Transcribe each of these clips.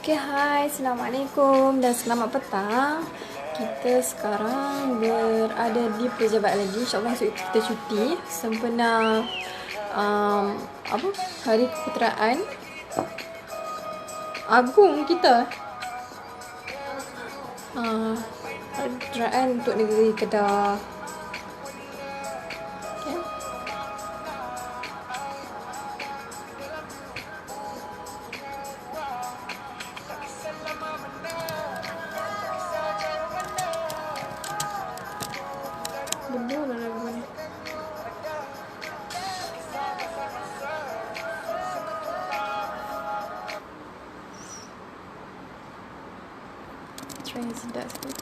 Okay, hai, Assalamualaikum dan selamat petang. Kita sekarang berada di pejabat lagi. InsyaAllah esok kita cuti sempena Hari Keputeraan Agung kita. Hari Keputeraan untuk negeri Kedah. Okay. Benar lah lagu ni. Try yang sedap sikit.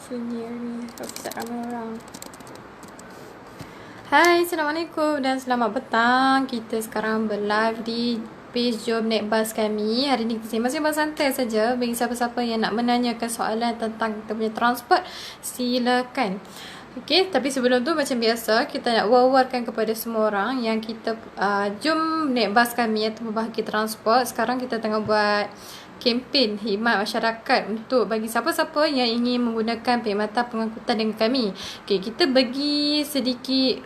Sunyi ni, tak ramai orang. Hai, Assalamualaikum dan selamat petang. Kita sekarang berlive di page Jom Naik Bas kami. Hari ni kita masih bersantai saja. Bagi siapa-siapa yang nak menanyakan soalan tentang kita punya transport, silakan. Okey, tapi sebelum tu macam biasa kita nak war-warkan kepada semua orang yang kita jom naik bas kami atau bahagian transport. Sekarang kita tengah buat kempen khidmat masyarakat untuk bagi siapa-siapa yang ingin menggunakan perkhidmatan pengangkutan dengan kami. Okay, kita bagi sedikit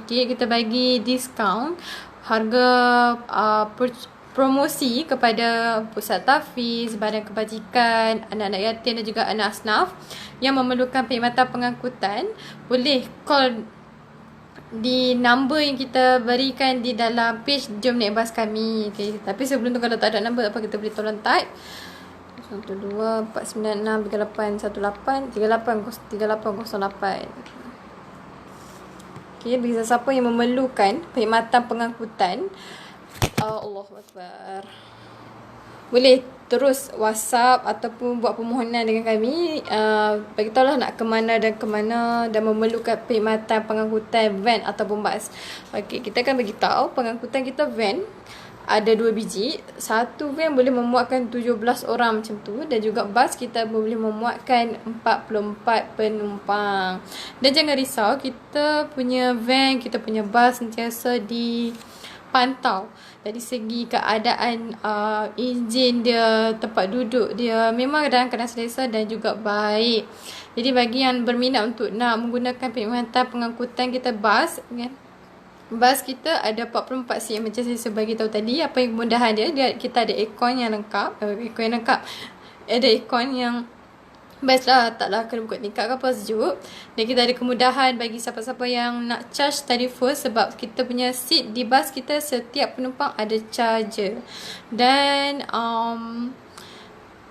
kita bagi diskaun harga promosi kepada pusat tahfiz, badan kebajikan, anak-anak yatim dan juga anak asnaf yang memerlukan perkhidmatan pengangkutan. Boleh call di number yang kita berikan di dalam page Jom Naik Bas kami. Okay. Tapi sebelum tu kalau tak ada number apa kita boleh tolong type 12-496-3818-3808. Okay, bagi siapa yang memerlukan perkhidmatan pengangkutan, Allahu Akbar, boleh terus WhatsApp ataupun buat permohonan dengan kami. Beritahulah nak ke mana dan memerlukan perkhidmatan pengangkutan van ataupun bas. Okey, kita akan beritahu pengangkutan kita van ada 2 biji. Satu van boleh memuatkan 17 orang macam tu, dan juga bas kita boleh memuatkan 44 penumpang. Dan jangan risau, kita punya van, kita punya bas sentiasa dipantau. Dari segi keadaan enjin dia, tempat duduk dia memang dalam keadaan selesa dan juga baik. Jadi bagi yang berminat untuk nak menggunakan perkhidmatan pengangkutan kita bas, kan? Bas kita ada 44 seat macam saya bagi tahu tadi. Apa yang kemudahan dia kita ada aircon yang lengkap. Ada aircon yang best lah, taklah kena buka tingkat ke apa, sejuk. Dan kita ada kemudahan bagi siapa-siapa yang nak charge telefon, sebab kita punya seat di bas kita setiap penumpang ada charger. Dan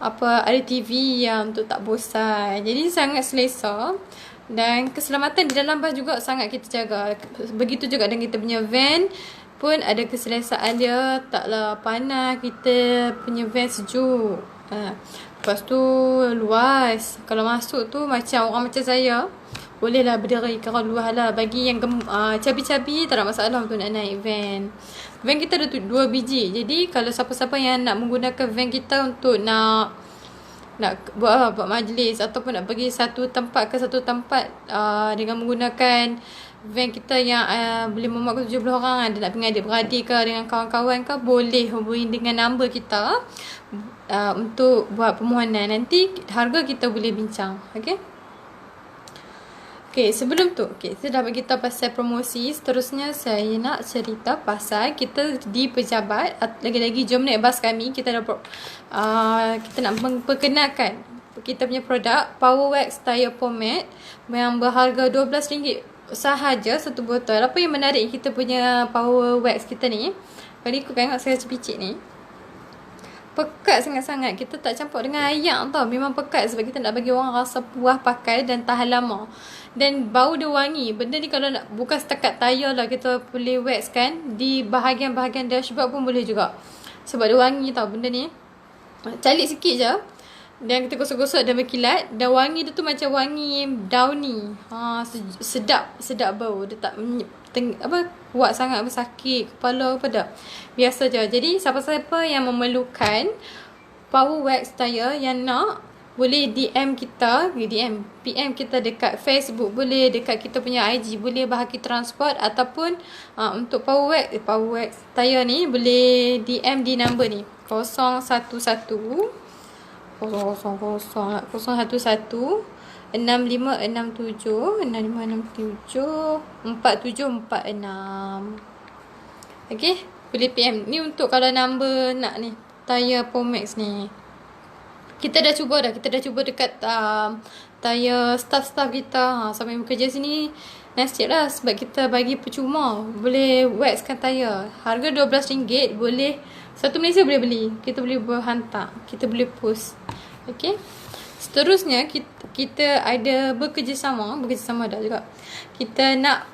ada TV yang untuk tak bosan. Jadi sangat selesa. Dan keselamatan di dalam bas juga sangat kita jaga. Begitu juga dengan kita punya van pun ada keselesaan dia, taklah panas, kita punya van sejuk. Lepas tu luas. Kalau masuk tu macam orang macam saya, bolehlah berdiri kalau luas lah. Bagi yang cabi-cabi tak ada masalah untuk nak naik van. Van kita ada 2 biji. Jadi kalau siapa-siapa yang nak menggunakan van kita untuk nak buat majlis ataupun nak pergi satu tempat ke satu tempat dengan menggunakan van kita yang boleh memuatkan 70 orang, ada nak pergi adik-beradik ke dengan kawan-kawan ke, boleh hubungi dengan number kita untuk buat permohonan. Nanti harga kita boleh bincang. Okay, sebelum tu, saya dah bagi tahu pasal promosi. Seterusnya saya nak cerita pasal kita di pejabat, lagi-lagi Jom Naik Bas kami, kita dah kita nak memperkenalkan kita punya produk Power Wax Tire Pomade yang berharga RM12 sahaja satu botol. Apa yang menarik kita punya Power Wax kita ni, kalau ikut tengok saya cepicik ni, pekat sangat-sangat. Kita tak campur dengan ayak tau. Memang pekat sebab kita nak bagi orang rasa puas pakai dan tahan lama. Dan bau dia wangi. Benda ni kalau nak, bukan setakat tayar lah, kita boleh wax kan, di bahagian-bahagian dashboard pun boleh juga. Sebab dia wangi tau benda ni. Calik sikit je, dan kita gosok-gosok dan berkilat. Dan wangi dia tu macam wangi downy. Sedap bau. Dia tak kuat sangat, sakit kepala apa tak. Biasa je. Jadi siapa-siapa yang memerlukan power wax tayar yang nak, boleh DM kita, PM kita dekat Facebook, boleh dekat kita punya IG, boleh bahagi transport, ataupun untuk power wax tayar ni boleh DM di number ni 011 000 011 6567 4746. Okay, boleh PM. Ni untuk kalau number nak ni tayar Pomax ni. Kita dah cuba dekat tayar staff-staff kita. Sampai bekerja sini nasib lah sebab kita bagi percuma. Boleh waxkan tayar. Harga RM12, boleh satu Malaysia boleh beli. Kita boleh hantar, kita boleh post. Okay. Seterusnya kita ada bekerjasama dah juga. Kita nak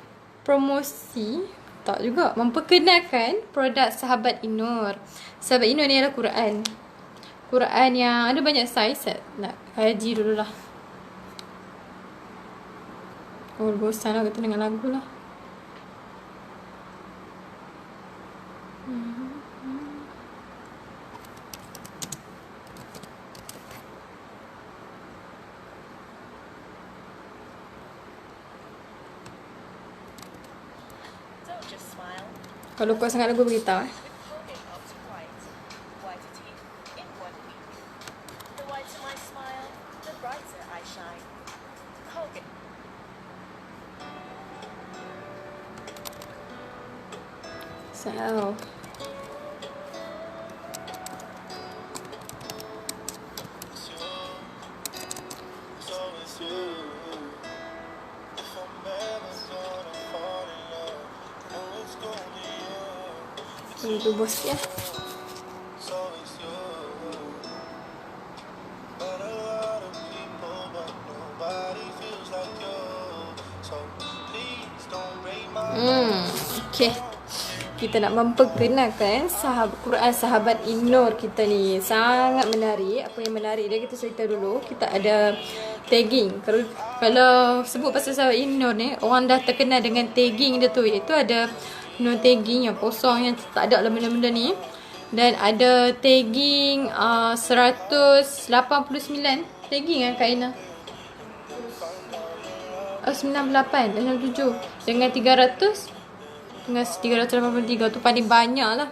promosi, tak juga, memperkenalkan produk Sahabat Inur. Sahabat Inur ni adalah Quran yang ada banyak saiz. Nak kaji dululah. Oh, bosan lah kita dengar lagu lah. Kalau kuat sangat lagu beritahu. So itu bos ya. Okay. Kita nak memperkenalkan Quran Sahabat Inur kita ni. Sangat menarik. Apa yang menarik dia, kita cerita dulu. Kita ada tagging. Kalau sebut pasal Sahabat Inur ni, orang dah terkenal dengan tagging dia tu. Iaitu ada no tagging yang kosong, yang tak ada lah benda-benda ni. Dan ada tagging 189 tagging kan Kak Ina? 98 dan 67 dengan 300 dengan 383 tu paling banyak lah.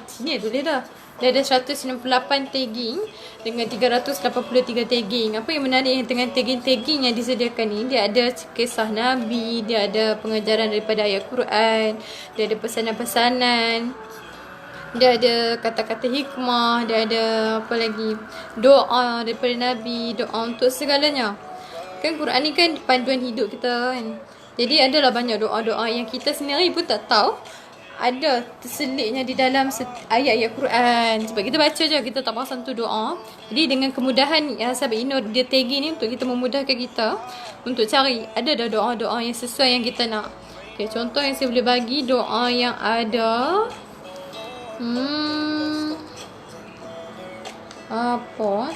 Sini tulis dah. Dia ada 198 tagging dengan 383 tagging. Apa yang menarik dengan tagging-tagging yang disediakan ni, dia ada kisah Nabi, dia ada pengajaran daripada ayat Quran, dia ada pesanan-pesanan, dia ada kata-kata hikmah, dia ada apa lagi, doa daripada Nabi, doa untuk segalanya. Kan Quran ni kan panduan hidup kita kan. Jadi adalah banyak doa-doa yang kita sendiri pun tak tahu ada terselitnya di dalam ayat-ayat Quran. Sebab kita baca je, kita tak perasan tu doa. Jadi dengan kemudahan Sahabat Inur dia tagging ni untuk kita memudahkan kita untuk cari. Ada dah doa-doa yang sesuai yang kita nak. Okay, contoh yang saya boleh bagi doa yang ada. Apa?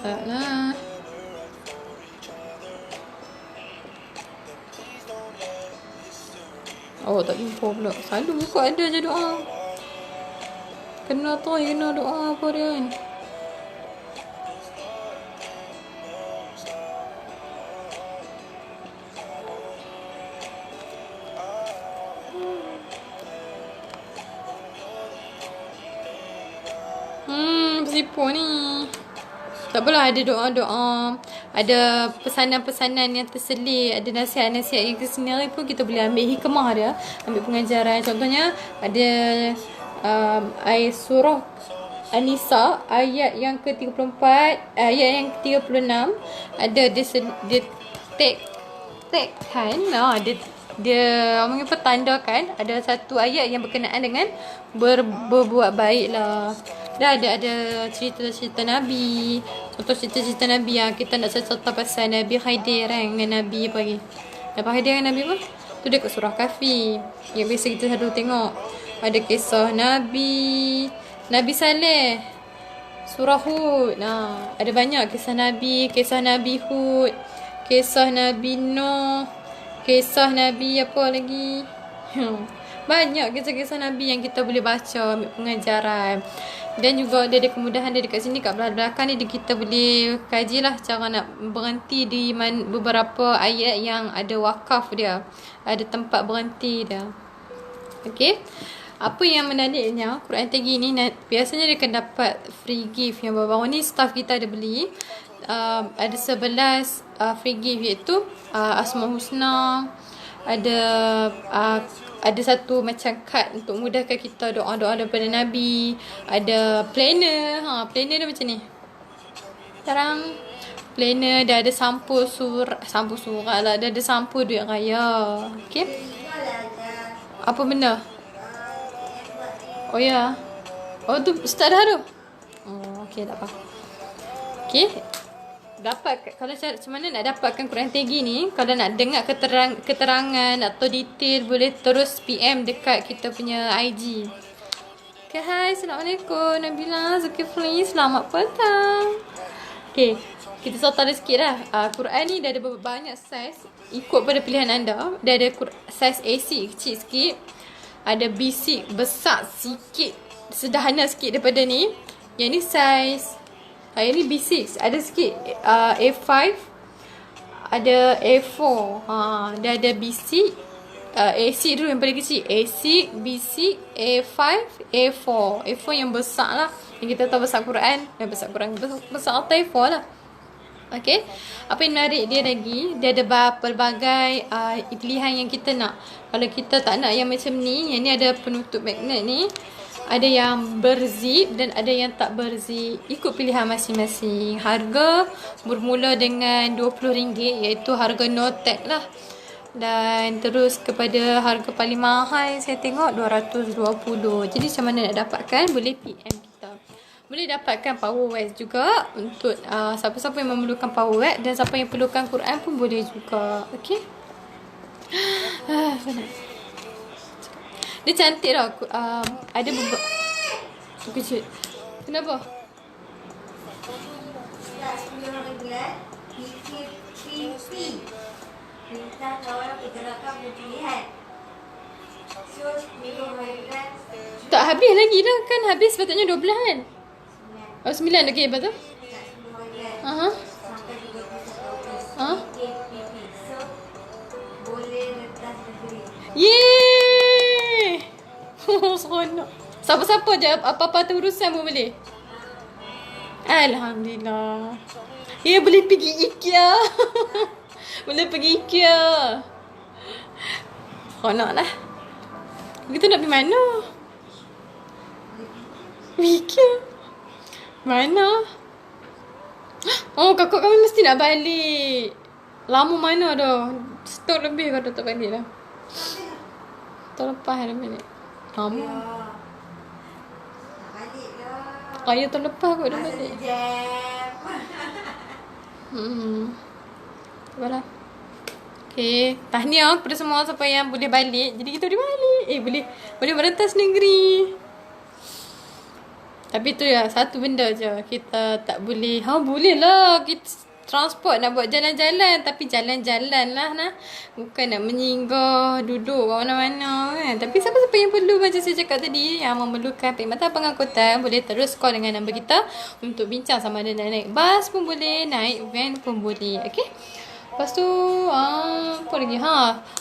Salah. Oh, tak jumpa pula. Selalu kau ada je doa. Kena doa apa dia kan. Sipu ni. Tak apalah, ada doa-doa, ada pesanan-pesanan yang terselit, ada nasihat-nasihat yang sendiri pun kita boleh ambil hikmah dia, ambil pengajaran. Contohnya ada ayat surah An-Nisa ayat yang ke-34, ayat yang ke-36, ada dia tagkan, dia mengapa tandakan ada satu ayat yang berkenaan dengan berbuat baik lah. Dah ada cerita-cerita Nabi. Contoh cerita-cerita Nabi yang kita nak cerita pasal Nabi Khidir dengan Nabi apa lagi? Nabi Khidir dengan Nabi apa? Tu dekat surah Kahfi. Yang biasa kita selalu tengok. Ada kisah Nabi Saleh. Surah Hud. Ada banyak kisah Nabi Hud, kisah Nabi Nuh, kisah Nabi apa lagi? Banyak kisah-kisah Nabi yang kita boleh baca, ambil pengajaran. Dan juga dia ada kemudahan dia dekat sini, kat belakang ni kita boleh kajilah cara nak berhenti di beberapa ayat yang ada wakaf dia. Ada tempat berhenti dia. Okay. Apa yang menariknya, Quran Tagi ni biasanya dia akan dapat free gift. Yang baru-baru ni staff kita ada beli. Ada 11 free gift, iaitu Asmaul Husna. Ada satu macam kad untuk mudahkan kita doa-doa daripada Nabi. Ada planner. Planner dia macam ni. Sekarang planner dia ada sampul surat lah. Dia ada sampul duit raya. Okay. Apa benda? Oh ya. Oh tu start dah tu. Oh okey, tak apa. Okey. Kalau macam mana nak dapatkan Quran Tagi ni, kalau nak dengar keterangan atau detail, boleh terus PM dekat kita punya IG. Okay, hai, Assalamualaikum Nabila Zulkifli, selamat petang. Okay, kita sorta sikit dah. Quran ni dah ada banyak saiz, ikut pada pilihan anda. Dia ada saiz AC kecil sikit, ada BC besar sikit, sederhana sikit daripada ni. Yang ni saiz yang ni B6, ada sikit A5, ada A4. Dia ada B6, A6 dulu yang paling kecil. A6, B6, A5, A4. A4 yang besar lah, yang kita tahu besar Quran. Besar Quran, besar atau A4 lah. Okay. Apa yang menarik dia lagi, dia ada pelbagai pilihan yang kita nak. Kalau kita tak nak yang macam ni, yang ni ada penutup magnet ni, ada yang berzip dan ada yang tak berzip. Ikut pilihan masing-masing. Harga bermula dengan RM20, iaitu harga no tag lah. Dan terus kepada harga paling mahal saya tengok RM220. Jadi macam mana nak dapatkan? Boleh PM kita. Boleh dapatkan power wax juga untuk siapa-siapa yang memerlukan power wax, dan siapa yang perlukan Quran pun boleh juga. Okay. Dia cantik tau. Ada beberapa kecil. Kenapa? Tak habis lagi dah. Kan habis sepatutnya 12 kan? Oh 9 lagi. Betul? Yeay. Seronok. Siapa-siapa je, apa-apa urusan pun boleh. Alhamdulillah. Ya, boleh pergi IKEA. Boleh pergi IKEA. Seronok lah. Kita nak pergi mana? IKEA. Mana? Oh, kakak kami mesti nak balik. Lama mana dah? Stok lebih kalau tak balik dah. Terlepas dah balik. Lama. Raya tahun lepas kot dah balik. Baiklah. Okay. Tahniah kepada semua siapa yang boleh balik. Jadi kita boleh balik. Boleh merentas negeri. Tapi tu ya, satu benda je. Kita tak boleh. Boleh lah. Kita transport nak buat jalan-jalan, tapi jalan-jalan lah nah. Bukan nak menyinggah, duduk kat mana-mana kan. Tapi siapa-siapa yang perlu, macam saya cakap tadi, yang memerlukan perkhidmatan pengangkutan, boleh terus call dengan nombor kita untuk bincang sama ada nak naik bas pun boleh, naik van pun boleh. Okay. Lepas tu apa lagi?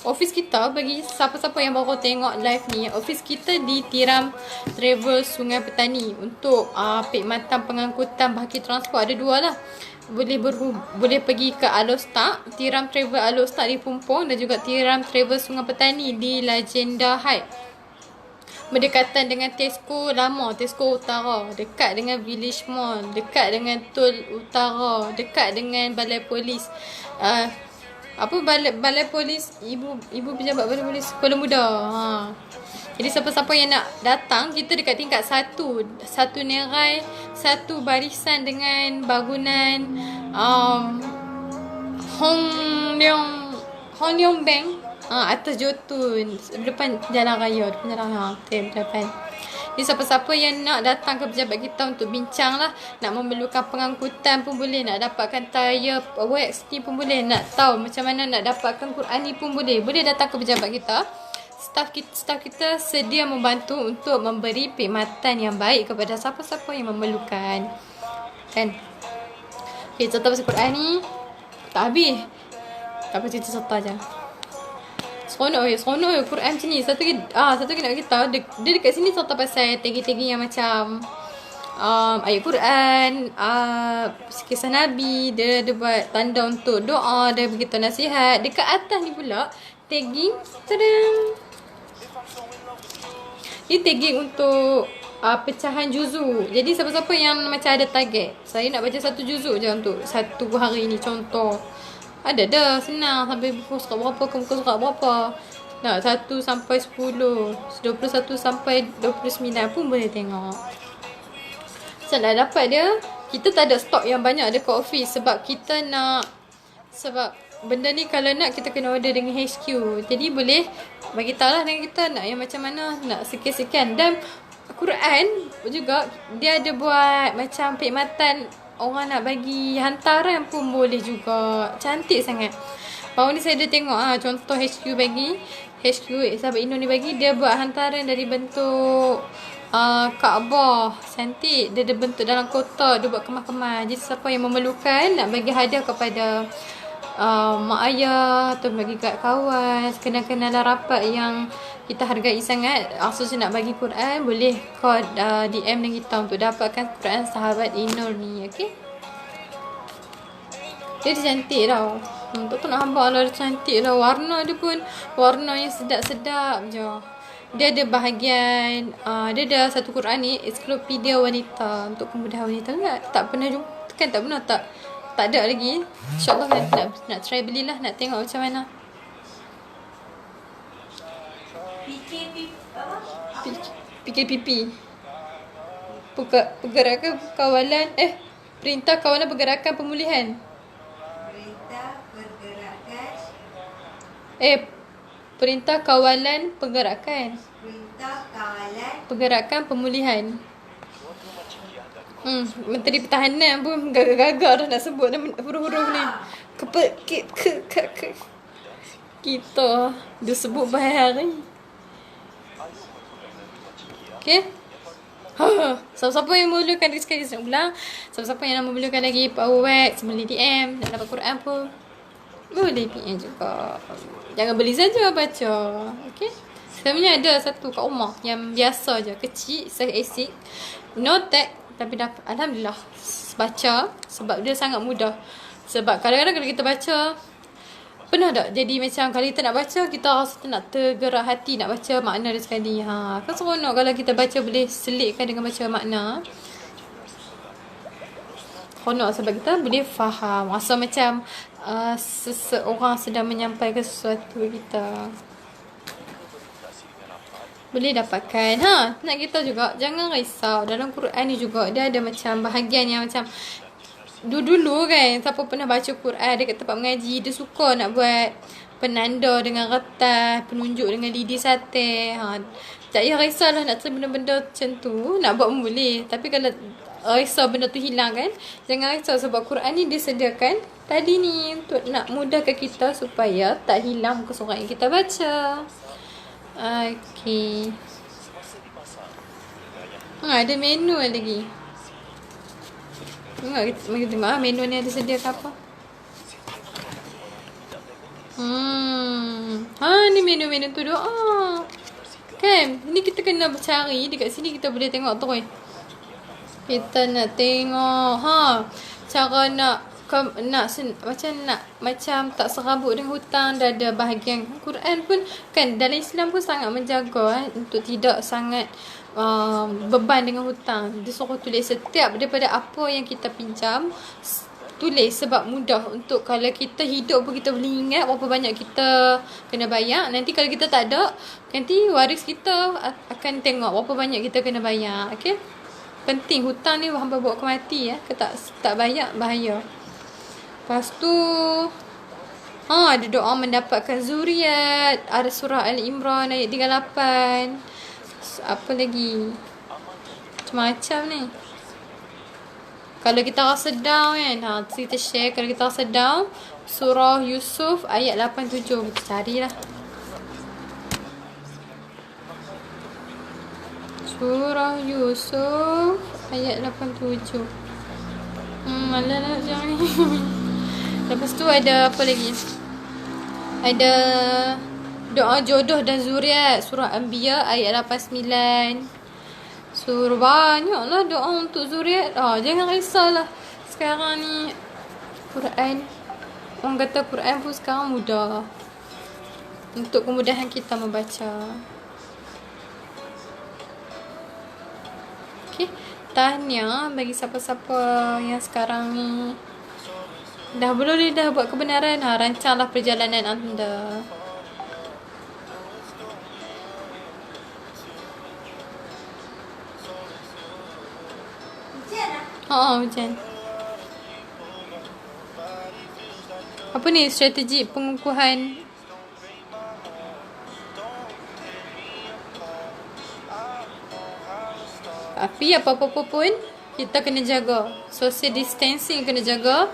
Office kita, bagi siapa-siapa yang baru tengok live ni, office kita di Tiram Travel Sungai Petani. Untuk perkhidmatan pengangkutan bahagi transport ada dua lah. Boleh pergi ke Alostak, Tiram Travel Alostak di Pumpong, dan juga Tiram Travel Sungai Petani di Legenda Heights. Berdekatan dengan Tesco lama, Tesco Utara, dekat dengan Village Mall, dekat dengan Tol Utara, dekat dengan Balai Polis. Balai Polis, ibu pejabat Balai Polis Kuala Muda. Jadi siapa-siapa yang nak datang, kita dekat tingkat 1. Satu nerai, satu barisan dengan bangunan Hong Leong Bank, atas Jotun, depan Jalan Raya, depan. Jadi siapa-siapa yang nak datang ke pejabat kita untuk bincang lah, nak memerlukan pengangkutan pun boleh, nak dapatkan tayar wax ni pun boleh, nak tahu macam mana nak dapatkan Quran ni pun boleh datang ke pejabat kita. Staf kita sedia membantu untuk memberi perkhidmatan yang baik kepada siapa-siapa yang memerlukan. Kan? Okay, contoh bahasa Quran ni tak habis. Tak apa, cerita serta je. Seronok Quran macam ni. Satu lagi nak beritahu, dia dekat sini cerita pasal tegi-tegi yang macam ayat Quran, kisah Nabi, dia buat tanda untuk doa, dia beritahu nasihat. Dekat atas ni pula tagging, tadam, ini tagging untuk pecahan juzu. Jadi siapa-siapa yang macam ada target, saya nak baca 1 juzu je untuk 1 hari ni, contoh, ada dah senang, sampai buku surat berapa ke muka surat berapa. Nak 1 sampai 10, 21 sampai 29 pun boleh tengok. Saya dah dapat dia. Kita tak ada stok yang banyak dekat office sebab kita nak, sebab benda ni kalau nak kita kena order dengan HQ. Jadi boleh bagi tahu lah dengan kita nak yang macam mana, nak sekian-sekian. Dan Quran juga dia ada buat macam perkhidmatan, orang nak bagi hantaran pun boleh juga. Cantik sangat. Baru ni saya dah tengok contoh HQ bagi, HQ sahabat Indo ni bagi, dia buat hantaran dari bentuk Kaabah. Cantik. Dia ada bentuk dalam kotak, dia buat kemas-kemas. Jadi siapa yang memerlukan nak bagi hadiah kepada mak ayah atau bagi kat kawan, kenal-kenalan rapat yang kita hargai sangat, khususnya nak bagi Quran, boleh call DM dengan kita untuk dapatkan Quran sahabat Inur ni. Okay, dia cantik tau. Tak nak hamba lah, dia cantik lah. Warna dia pun warna yang sedap-sedap je. Dia ada bahagian dia ada satu Quran ni, ensiklopedia wanita, untuk kemudahan wanita. Tak pernah jumpa kan, tak pernah, tak ada lagi. InsyaAllah nak try belilah, nak tengok macam mana. PKPP, Pergerakan Kawalan Perintah Kawalan Pergerakan Pemulihan. Perintah Kawalan Pergerakan Pemulihan. Menteri Pertahanan pun gagak-gagak dah nak sebut huruf-huruf ni. Kita dia sebut bahari. Okay. Siapa-siapa yang memerlukan, sekali saya ulang, siapa-siapa yang memerlukan lagi power wax, boleh DM. Nak dapat Quran pun boleh PM juga. Jangan beli saja, baca. Okay. Sebenarnya ada satu kat rumah yang biasa je, kecil, size A6, no tag, tapi dapat, alhamdulillah, baca. Sebab dia sangat mudah. Sebab kadang-kadang kalau kita baca, pernah tak jadi macam kalau kita nak baca, kita rasa nak tergerak hati nak baca makna dia sekali. Kan seronok kalau kita baca boleh selitkan dengan baca makna. Seronok sebab kita boleh faham. Rasa macam seseorang sedang menyampaikan sesuatu kita. Boleh dapatkan. Nak kita juga, jangan risau. Dalam Quran ni juga dia ada macam bahagian yang macam dulu kan, siapa pernah baca Quran dekat tempat mengaji, dia suka nak buat penanda dengan kertas, penunjuk dengan lidi sate. Tak payah risaulah nak cari benda-benda macam tu, nak buat pun boleh. Tapi kalau risau benda tu hilang kan, jangan risau sebab Quran ni disediakan tadi ni untuk nak mudahkan kita supaya tak hilang muka surat yang kita baca. Okay. Ada menu lagi. Mari tengok menu ni ada sedia ke apa. Ni menu-menu tu doa. Kan? Ni kita kena cari. Dekat sini kita boleh tengok terus. Kita nak tengok cara macam tak serabut dengan hutang. Dah ada bahagian Quran pun kan, dalam Islam pun sangat menjaga untuk tidak sangat beban dengan hutang. Dia suruh tulis setiap daripada apa yang kita pinjam, tulis sebab mudah untuk kalau kita hidup pun kita boleh ingat berapa banyak kita kena bayar. Nanti kalau kita tak ada, nanti waris kita akan tengok berapa banyak kita kena bayar. Okay, penting. Hutang ni hamba bawa ke mati ya. Tak bayar bahaya. Lepas tu ada doa mendapatkan zuriat, ada surah Al-Imran ayat 38. Apa lagi? Macam-macam ni. Kalau kita rasa down kan, kita share. Kalau kita rasa down, surah Yusuf ayat 87. Kita carilah. Surah Yusuf ayat 87. Malah nak jangan. Lepas tu ada apa lagi? Ada doa jodoh dan zuriat, surah Anbiya ayat 89. So banyaklah doa untuk zuriat. Jangan risaulah. Sekarang ni Quran, orang kata Quran pun sekarang mudah. Untuk kemudahan kita membaca. Okay, tahniah bagi siapa-siapa yang sekarang ni dah buat kebenaran. Rancanglah perjalanan anda. Hujan. Apa ni strategi pengukuhan? Tapi apa-apa pun kita kena jaga. Social distancing kena jaga.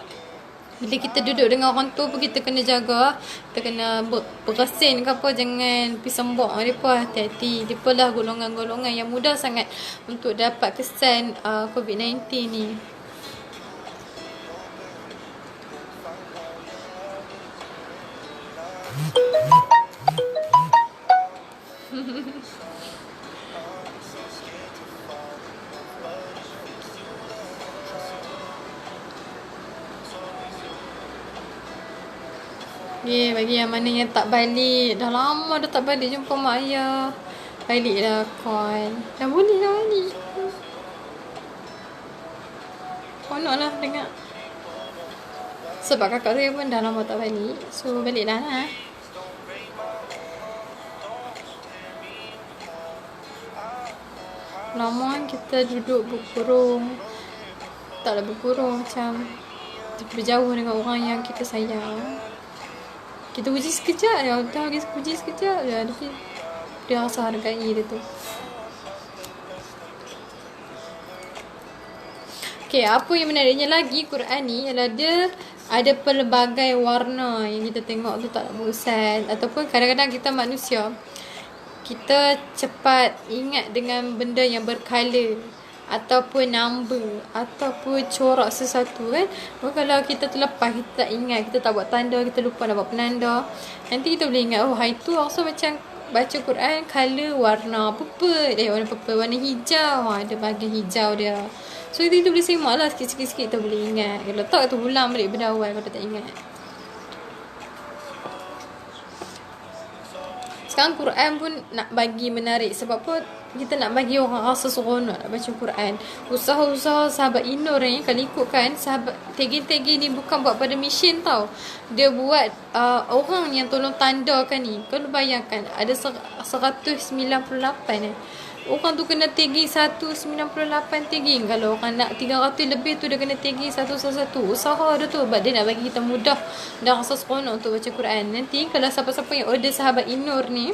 Bila kita duduk dengan orang tu pun kita kena jaga. Kita kena bersin ke apa. Jangan pergi sembok mereka. Hati-hati. Mereka lah golongan-golongan yang mudah sangat untuk dapat kesan COVID-19 ni. Bagi yang mana yang tak balik. Dah lama dah tak balik jumpa mak ayah. Baliklah call. Dah boleh dah balik. Konok lah dengar. Sebab kakak saya pun dah lama tak balik. So baliklah lah. Lama kita duduk berkurung. Taklah berkurung, macam berjauh dengan orang yang kita sayang. Kita uji sekejap je. Dah uji sekejap je. Tapi dia rasa hargai dia tu. Okay, apa yang menariknya lagi Quran ni ialah dia ada pelbagai warna yang kita tengok tu tak nak bosan. Ataupun kadang-kadang kita manusia, kita cepat ingat dengan benda yang berkala ataupun number ataupun corak sesuatu kan. Kalau kita terlepas, kita tak ingat, kita tak buat tanda, kita lupa nak buat penanda, nanti kita boleh ingat, hari tu rasa macam baca Quran colour warna purple, warna purple, warna hijau, ada bahagian hijau dia. So kita boleh semak lah sikit-sikit, kita boleh ingat. Kalau tak, kita ulang balik benda awal kalau tak ingat. Sekarang Quran pun nak bagi menarik. Sebab apa? Kita nak bagi orang rasa seronok nak baca Quran. Usaha-usaha sahabat Inor ni, kalau ikutkan, sahabat Tegi-Tegi ni bukan buat pada mission tau. Dia buat orang yang tolong tandakan ni. Kalau bayangkan ada 198 orang tu kena tagging 198 tagging. Kalau orang nak 300 lebih tu dia kena tagging satu-satu. Usaha dia tu sebab dia nak bagi kita mudah dan rasa seronok untuk baca Quran. Nanti kalau siapa-siapa yang order sahabat Inur ni,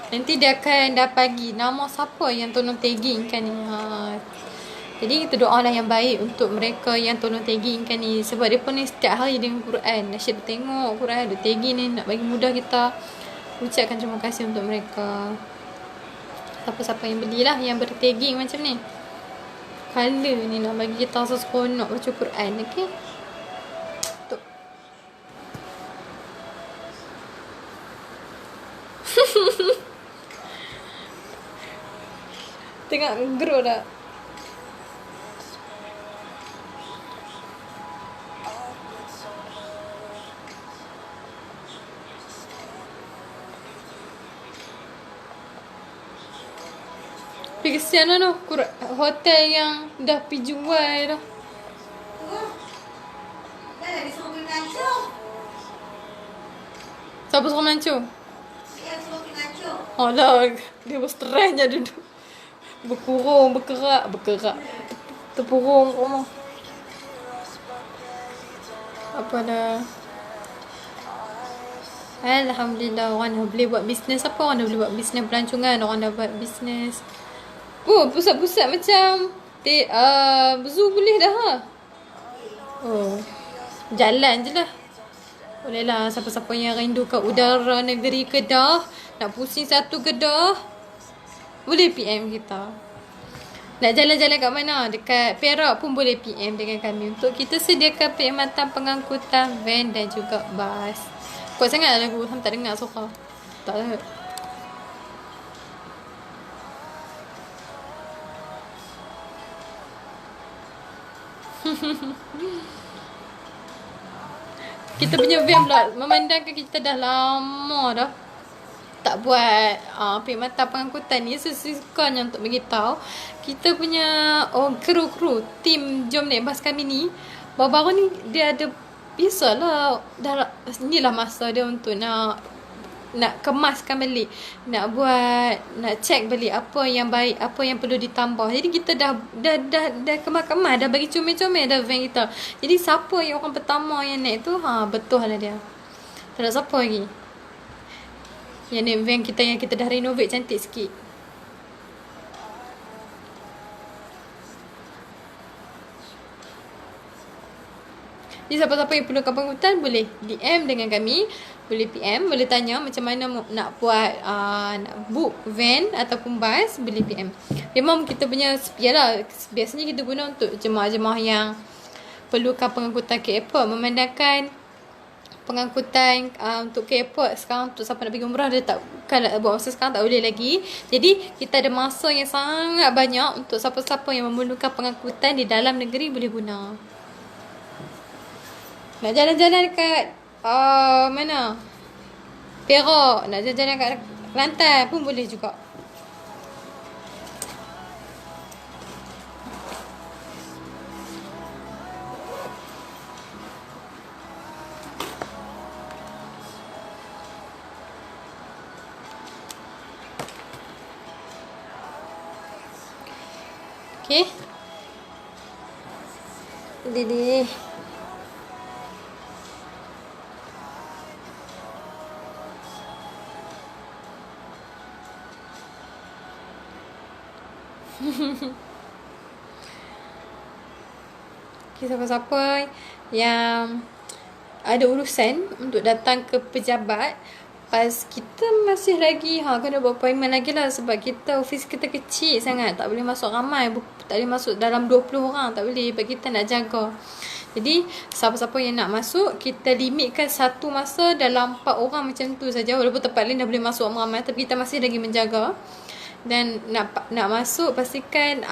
nanti dia akan dah bagi nama siapa yang tolong tagging kan ni. Jadi kita doalah yang baik untuk mereka yang tolong tagging kan ni. Sebab dia pun ni setiap hari dengan Quran. Nasyid tengok Quran, dia tagging ni nak bagi mudah kita. Ucapkan terima kasih untuk mereka. Siapa-siapa yang belilah yang bertagging macam ni. Color ni nak bagi kita rasa seronok baca Quran. Okay. Tuh. Tengok grow dah. Tapi kesian lah tu hotel yang dah pergi jual dah. Dah disuruh pergi ngancung. Siapa suruh mancung? Dia suruh pergi ngancung. Alah, dia berstress je duduk. Berkurung, berkerak. Terpurung rumah. Apa dah? Alhamdulillah, orang dah boleh buat bisnes apa? Orang dah boleh buat bisnes pelancongan. Orang dah buat bisnes. Pusat-pusat macam zoo boleh dah ha? Jalan je lah. Boleh lah siapa-siapa yang rindukan udara negeri Kedah, nak pusing satu Kedah, boleh PM kita. Nak jalan-jalan kat mana? Dekat Perak pun boleh PM dengan kami untuk kita sediakan perkhidmatan pengangkutan van dan juga bas. Kuat sangat lagu, Ham tak dengar suara. Tak ada. Kita punya van pula memandangkan kita dah lama dah tak buat perkhidmatan pengangkutan ni. Sesukanya untuk beritahu kita punya kru tim Jom Naik Bas kami ni baru-baru ni dia ada biasalah dah inilah masa dia untuk nak kemaskan balik, nak cek balik apa yang baik, apa yang perlu ditambah. Jadi kita dah kemas-kemas, dah bagi comel-comel dah van kita. Jadi siapa yang orang pertama yang naik tu, betul lah dia. Tak ada siapa lagi yang naik van kita yang kita dah renovate cantik sikit. Jadi siapa-siapa yang perlukan pengangkutan boleh DM dengan kami, boleh PM, boleh tanya macam mana nak buat nak book van ataupun bas, boleh PM. Memang kita punya yalah, biasanya kita guna untuk jemaah-jemaah yang perlukan pengangkutan ke airport. Memandangkan pengangkutan untuk ke airport sekarang untuk siapa nak pergi umrah dia tak kan buat masa sekarang tak boleh lagi. Jadi kita ada masa yang sangat banyak untuk siapa-siapa yang memerlukan pengangkutan di dalam negeri boleh guna. Nak jalan-jalan dekat mana? Perak, nak jalan-jalan kat Kelantan pun boleh juga. Okay. Didi. Okay, siapa-siapa yang ada urusan untuk datang ke pejabat, pas kita masih lagi kena buat appointment lagi lah, sebab kita office kita kecil sangat, tak boleh masuk ramai, tak boleh masuk dalam 20 orang, tak boleh, sebab kita nak jaga. Jadi siapa-siapa yang nak masuk, kita limitkan satu masa dalam 4 orang macam tu saja. Walaupun tempat lain dah boleh masuk ramai, tapi kita masih lagi menjaga. Dan nak masuk pastikan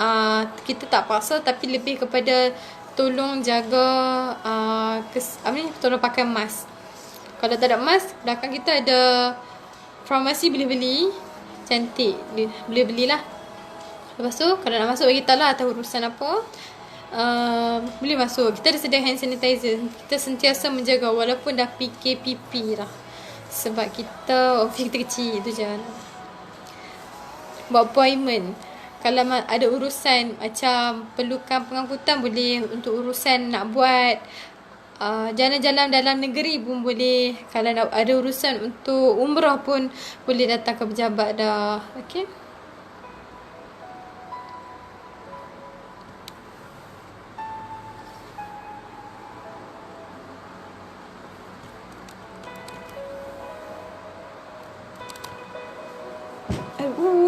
kita tak paksa, tapi lebih kepada tolong jaga tolong pakai mask. Kalau tak ada mask, belakang kita ada farmasi, boleh beli cantik, boleh belilah. Lepas tu kalau nak masuk bagi tahu lah atau urusan apa, boleh masuk. Kita ada sedia hand sanitizer. Kita sentiasa menjaga walaupun dah PKPP lah, sebab kita office kita kecil tu je. Buat appointment. Kalau ada urusan macam perlukan pengangkutan, boleh. Untuk urusan nak buat jalan-jalan dalam negeri pun boleh. Kalau nak ada urusan untuk umrah pun boleh datang ke pejabat dah. Okay.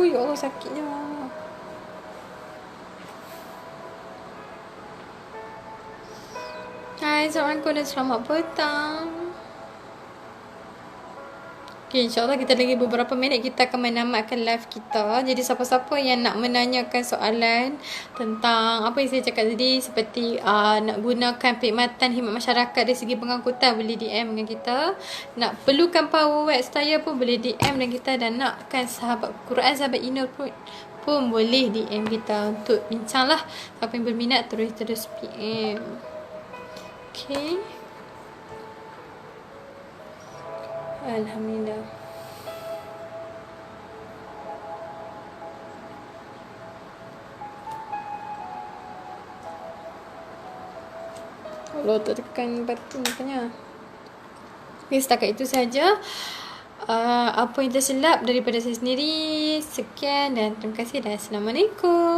Ya Allah, sakitnya. Hai, Assalamualaikum dan selamat petang. Okay, insyaAllah kita lagi beberapa minit kita akan menamatkan live kita. Jadi siapa-siapa yang nak menanyakan soalan tentang apa yang saya cakap tadi, seperti nak gunakan perkhidmatan khidmat masyarakat dari segi pengangkutan, boleh DM dengan kita. Nak perlukan power wax tayar pun boleh DM dengan kita. Dan nakkan sahabat Quran, sahabat Inul pun boleh DM kita untuk bincang lah. Siapa yang berminat terus PM. Okay. Alhamdulillah. Allah, tertekan batu makanya. Okay, setakat itu saja. Apa yang tersilap daripada saya sendiri. Sekian dan terima kasih dan Assalamualaikum.